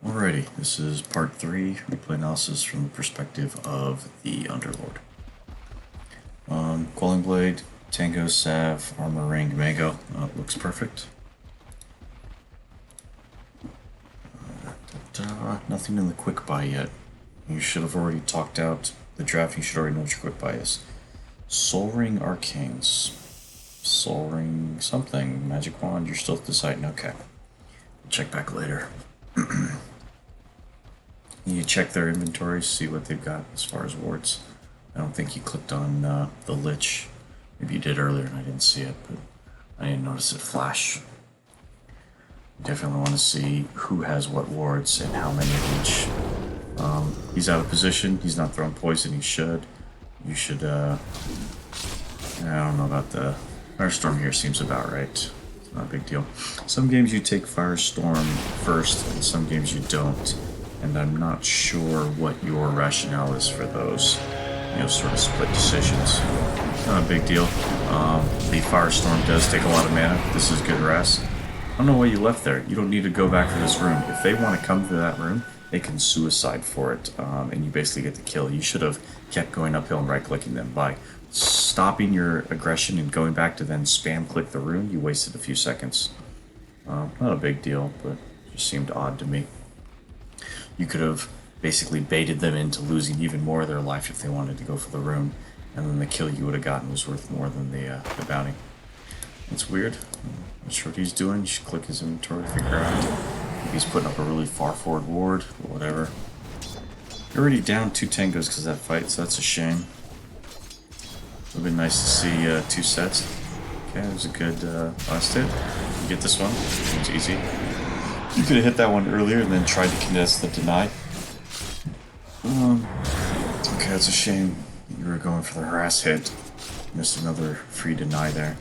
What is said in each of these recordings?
Alrighty, this is part 3, replay analysis from the perspective of the Underlord. Quelling Blade, Tango, Sav, Armor Ring, Mango, looks perfect. Nothing in the quick buy yet. You should have already talked out the draft, you should already know what your quick buy is. Soul Ring Arcanes. Soul Ring something. Magic Wand, you're still deciding, okay. Check back later. You check their inventory, see what they've got as far as wards. I don't think you clicked on the Lich. Maybe you did earlier and I didn't see it, but I didn't notice it flash. You definitely want to see who has what wards and how many of each. He's out of position, he's not throwing poison, he should. You should, I don't know about the Firestorm here, seems about right. It's not a big deal. Some games you take Firestorm first, and some games you don't. And I'm not sure what your rationale is for those, sort of split decisions. Not a big deal. The Firestorm does take a lot of mana. This is good rest. I don't know why you left there. You don't need to go back for this room. If they want to come to that room, they can suicide for it, and you basically get the kill. You should have kept going uphill and right-clicking them. By stopping your aggression and going back to then spam-click the rune, you wasted a few seconds. Not a big deal, but it just seemed odd to me. You could have basically baited them into losing even more of their life if they wanted to go for the rune, and then the kill you would have gotten was worth more than the bounty. It's weird. I'm not sure what he's doing. You should click his inventory to figure out if he's putting up a really far forward ward or whatever. You're already down 2 tangos because of that fight, so that's a shame. It would have been nice to see 2 sets. Okay, it was a good last hit. You get this one. It's easy. You could have hit that one earlier and then tried to contest the deny. Okay, that's a shame. You were going for the harass hit. Missed another free deny there.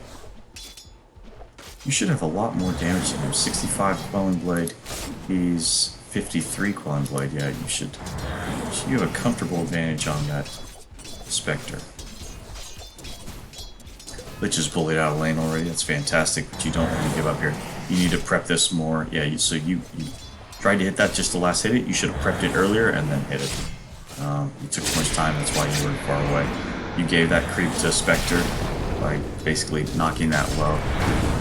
You should have a lot more damage than him. 65 Quelling Blade. He's 53 Quelling Blade. Yeah, you should. You have a comfortable advantage on that Spectre. Lich is bullied out of lane already. That's fantastic, but you don't want to give up here. You need to prep this more. Yeah, so you tried to hit that just the last hit it. You should have prepped it earlier and then hit it. You took too much time, that's why you were far away. You gave that creep to Spectre by basically knocking that low,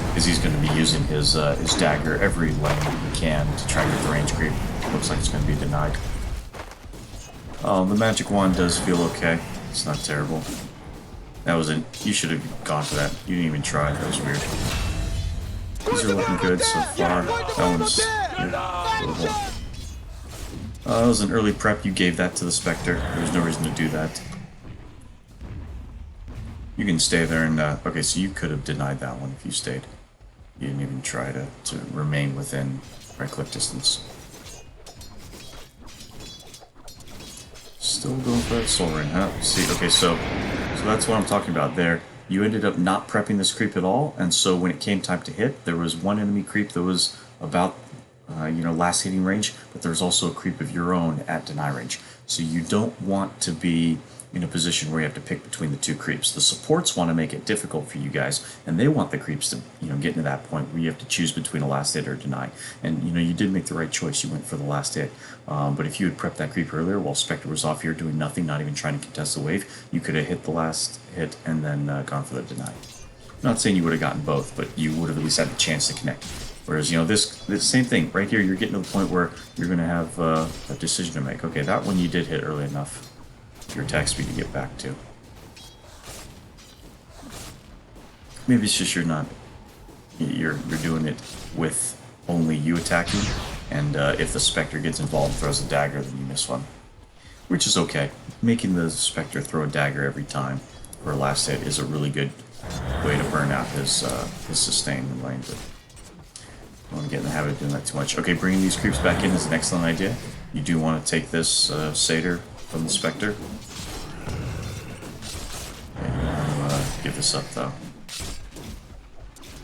because he's going to be using his dagger every lane he can to try and get the range creep. Looks like it's going to be denied. The magic wand does feel okay. It's not terrible. That was a. You should have gone for that. You didn't even try. That was weird. These are looking good so far. That one's doable. That was an early prep. You gave that to the Spectre. There was no reason to do that. You can stay there and... okay, so you could have denied that one if you stayed. You didn't even try to remain within right-click distance. Still going for that soul ring, huh? See, okay, so that's what I'm talking about there. You ended up not prepping this creep at all, and so when it came time to hit, there was one enemy creep that was about, last hitting range, but there was also a creep of your own at deny range. So you don't want to be in a position where you have to pick between the 2 creeps. The supports want to make it difficult for you guys, and they want the creeps to, get into that point where you have to choose between a last hit or deny. And, you did make the right choice. You went for the last hit. But if you had prepped that creep earlier while Spectre was off here doing nothing, not even trying to contest the wave, you could have hit the last hit and then gone for the deny. I'm not saying you would have gotten both, but you would have at least had the chance to connect. Whereas, this same thing, right here, you're getting to the point where you're going to have a decision to make. Okay, that one you did hit early enough. Your attack speed to get back to. Maybe it's just you're doing it with only you attacking, and if the Spectre gets involved and throws a dagger, then you miss one. Which is okay. Making the Spectre throw a dagger every time for a last hit is a really good way to burn out his sustain in lane, but I don't want to get in the habit of doing that too much. Okay, bringing these creeps back in is an excellent idea. You do want to take this Satyr from the Spectre. Give this up though.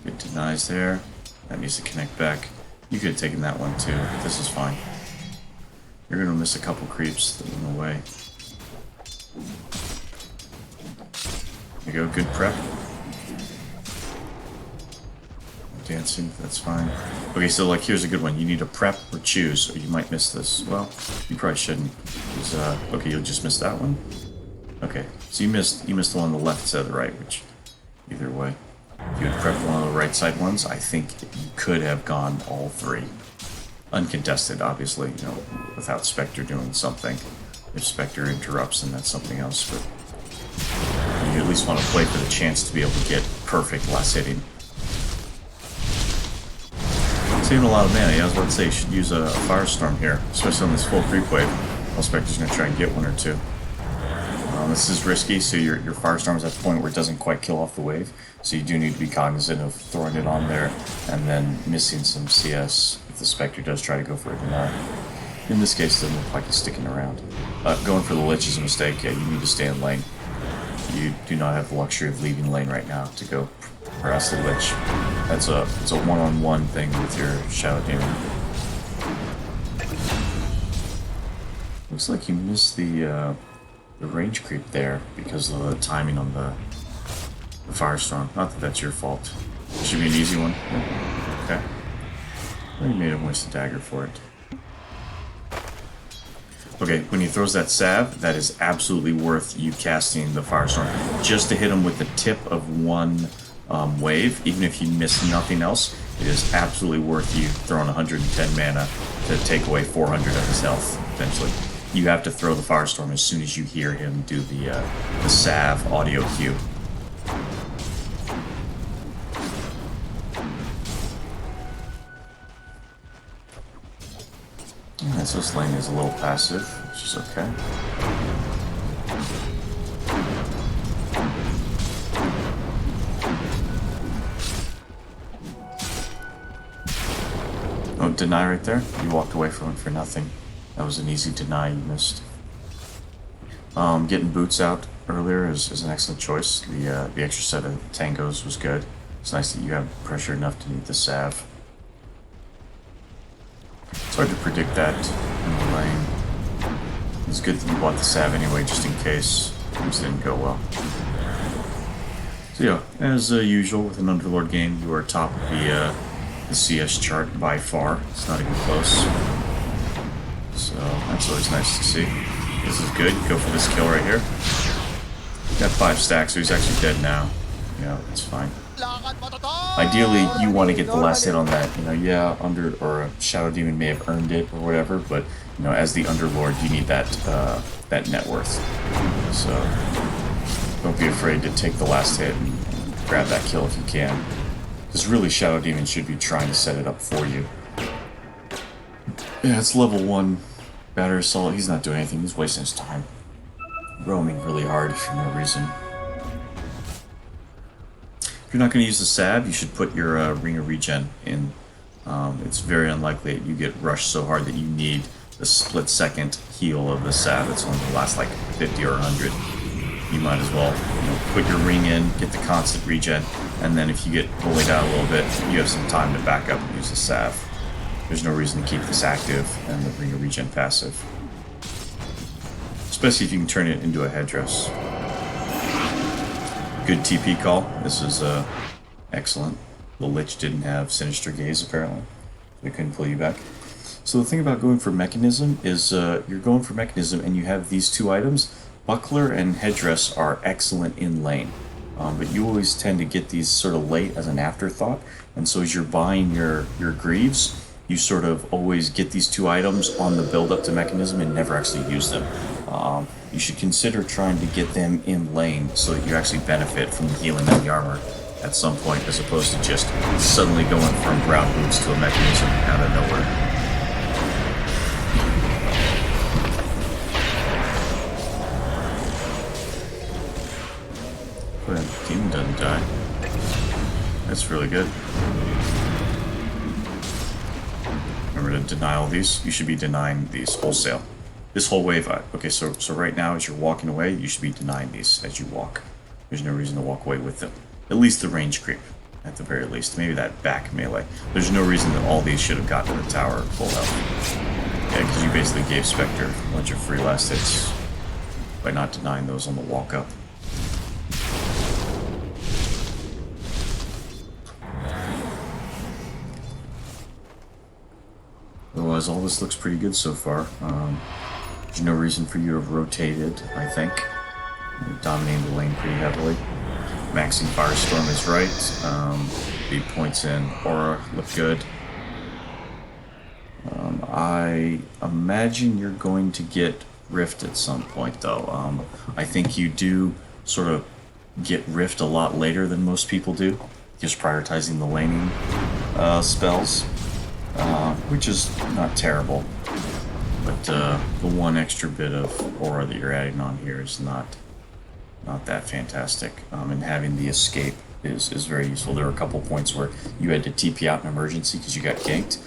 Good denies there. That needs to connect back. You could have taken that one too, but this is fine. You're gonna miss a couple creeps that went away. There you go, good prep. dancing. That's fine. Okay, so like here's a good one. You need to prep or choose, or you might miss this. Well, you probably shouldn't. Okay, you'll just miss that one. Okay, so you missed the one on the left instead of the right, which either way. If you had prepped one of the right side ones, I think you could have gone all three. Uncontested, obviously, you know, without Spectre doing something. If Spectre interrupts, then that's something else, but you at least want to play for the chance to be able to get perfect last hitting. Saving a lot of mana. Yeah, I was about to say you should use a Firestorm here, especially on this full creep wave. Well, Spectre's going to try and get one or two. This is risky, so your Firestorm is at the point where it doesn't quite kill off the wave, so you do need to be cognizant of throwing it on there and then missing some CS if the Spectre does try to go for a deny. In this case, it doesn't look like he's sticking around. Going for the Lich is a mistake. Yeah, you need to stay in lane. You do not have the luxury of leaving lane right now to go harass the Lich. It's a one-on-one thing with your Shadow Demon. Looks like you missed the range creep there because of the timing on the Firestorm. Not that that's your fault. It should be an easy one. Okay. Well, you made him waste a dagger for it. Okay, when he throws that salve, that is absolutely worth you casting the Firestorm. Just to hit him with the tip of one wave, even if you miss nothing else, it is absolutely worth you throwing 110 mana to take away 400 of his health, eventually. You have to throw the Firestorm as soon as you hear him do the salve audio cue. Alright, so this lane is a little passive, which is okay. Oh, deny right there? You walked away from it for nothing. That was an easy deny you missed. Getting boots out earlier is an excellent choice. The extra set of tangos was good. It's nice that you have pressure enough to need the salve. It's hard to predict that in the lane. It's good that you bought the salve anyway, just in case things didn't go well. So yeah, as usual with an Underlord game, you are top of the CS chart by far. It's not even close. So that's always nice to see. This is good. Go for this kill right here. Got 5 stacks, so he's actually dead now. Yeah, it's fine. Ideally, you want to get the last hit on that. You know, yeah, or Shadow Demon may have earned it or whatever, but you know, as the Underlord, you need that that net worth. So don't be afraid to take the last hit and grab that kill if you can. Because really, Shadow Demon should be trying to set it up for you. Yeah, it's level 1 Battery Assault. He's not doing anything. He's wasting his time. Roaming really hard for no reason. If you're not going to use the salve, you should put your Ring of Regen in. It's very unlikely that you get rushed so hard that you need the split-second heal of the salve. It's only going to last like 50 or 100. You might as well, you know, put your ring in, get the constant regen, and then if you get bullied out a little bit, you have some time to back up and use the salve. There's no reason to keep this active and the Ring of Regen passive. Especially if you can turn it into a headdress. Good TP call. This is excellent. The Lich didn't have Sinister Gaze, apparently. They couldn't pull you back. So the thing about going for Mechanism is you're going for Mechanism and you have these 2 items. Buckler and Headdress are excellent in lane. But you always tend to get these sort of late as an afterthought. And so as you're buying your Greaves, you sort of always get these 2 items on the build up to Mechanism and never actually use them. You should consider trying to get them in lane so that you actually benefit from the healing and the armor at some point, as opposed to just suddenly going from brown boots to a Mechanism out of nowhere. But Demon doesn't die. That's really good. Remember to deny all these. You should be denying these wholesale. This whole wave, okay, so right now as you're walking away, you should be denying these as you walk. There's no reason to walk away with them. At least the range creep, at the very least. Maybe that back melee. There's no reason that all these should have gotten to the tower full health. Yeah, because you basically gave Spectre a bunch of free last hits by not denying those on the walk up. otherwise, all this looks pretty good so far. There's no reason for you to have rotated, I think. You're dominating the lane pretty heavily. Maxing Firestorm is right. The points in Aura look good. I imagine you're going to get Rift at some point, though. I think you do sort of get Rift a lot later than most people do, just prioritizing the laning spells, which is not terrible. But the one extra bit of aura that you're adding on here is not that fantastic. And having the escape is very useful. There were a couple points where you had to TP out in emergency because you got ganked.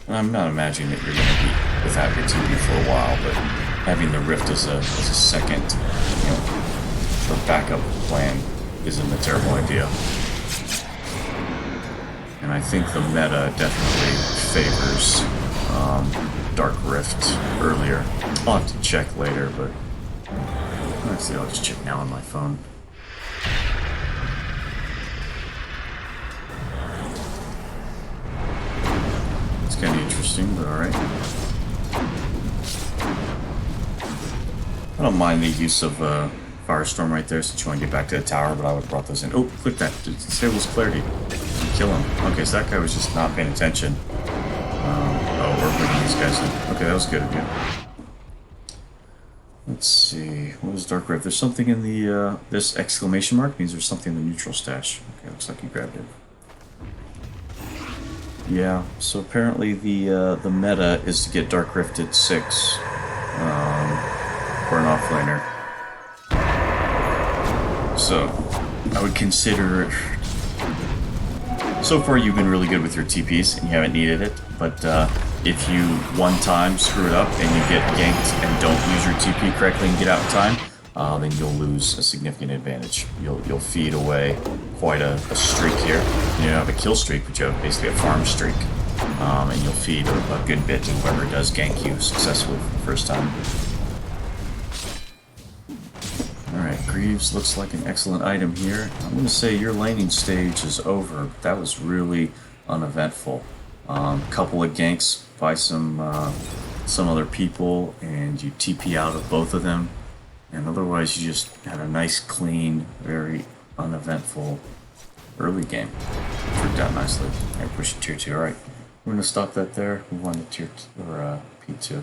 And I'm not imagining that you're going to be without your TP for a while, but having the Rift as a second, sort of backup plan isn't a terrible idea. And I think the meta definitely favors Dark Rift earlier. I'll have to check later, but actually I'll just check now on my phone. It's kind of interesting, but alright. I don't mind the use of Firestorm right there since you want to get back to the tower, but I would have brought those in. Oh, click that. Disable clarity. Kill him. Okay, so that guy was just not paying attention. Oh, we're bringing these guys in. Okay, that was good of you. Let's see. What was Dark Rift? There's something in the, this exclamation mark means there's something in the neutral stash. Okay, looks like you grabbed it. Yeah, so apparently the meta is to get Dark Rift at 6 for an offlaner. So, I would consider... So far you've been really good with your TPs and you haven't needed it, but if you one time screw it up and you get ganked and don't use your TP correctly and get out in time, then you'll lose a significant advantage. You'll feed away quite a streak here. You don't have a kill streak, but you have basically a farm streak. And you'll feed a good bit to whoever does gank you successfully for the first time. Alright, Greaves looks like an excellent item here. I'm going to say your laning stage is over, but that was really uneventful. Couple of ganks by some other people, and you TP out of both of them. And otherwise you just had a nice, clean, very uneventful early game. It worked out nicely. I push it tier 2. Alright, we're going to stop that there. Move on to tier 2, or P2.